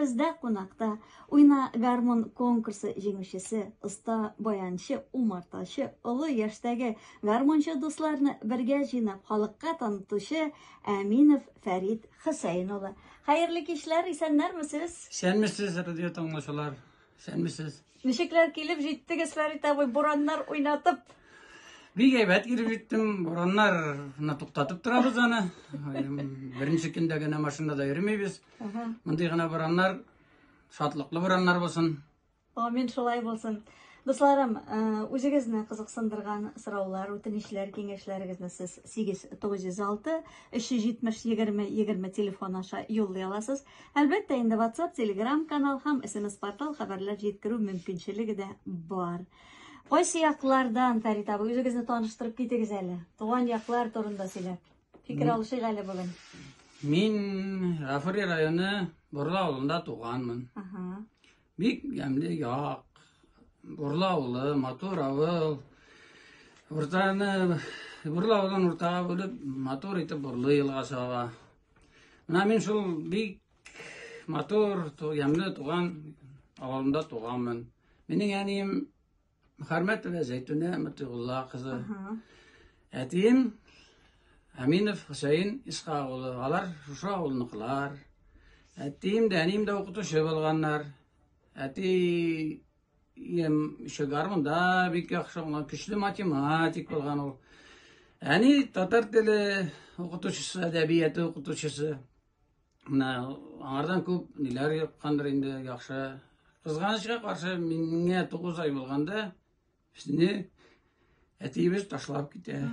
бездә кунакта уйна гармон конкурсы җиңүчесе, оста баянчы, умартачы, олы яшьтәге гармончы дусларны бергә җыйнап халыкка танытучы Әминов Фәрит Хөсәен улы. Хәерле кичләр, исәннәрмесез? Исәнмесез, радио тыңлаучылар. Исәнмесез. Ничекләр килеп җиттегез, Фәрит абый, бураннар уйнатып? Бик әйбәт килеп җиттем. Бураннарны туктатып торабыз аны. Беренче көндә генә машинада йөрмибез. Мондый гына бураннар, шатлыклы бураннар булсын. Амин, шулай булсын. Дусларым, үзегезне кызыксындырган сораулар, үтенечләр, киңәшләрегезне сез 8906-370-20-20 телефон аша юллый аласыз. Әлбәттә, инде WhatsApp, Telegram канал һәм SMS портал хәбәрләр җиткерү мөмкинчелеге дә бар. Кайсы яклардан, Фәрит абый, үзегезне таныштырып китегез әле. Туган яклар турында сөйләп. Фикер алышыйк әле бүген. Мин Гафури районы Бурла авылында туганмын. Бик ямьле як. Бурла авылы, матур авыл. Бурла авылдан уртага булып, матур итеп Бурлы елгасы ага. Менә мин шул бик матур, ямьле туган авылында туганмын. Минең әнием Мөхәрмәтова Зәйтүнә Матигулла кызы. Әтием Әминов Хөсәен Исхак улы. Алар шушы авылныкылар. Әтием дә, әнием дә укытучы булганнар. Әти гармонда бик яхшы, көчле математик булган ул. Әни татар теле укытучысы, әдәбияты укытучысы. Менә аңардан күп ниләр япкандыр инде, яхшы. Кызганычка каршы, миңа 9 ай булганда, безне әтиебез ташлап китә.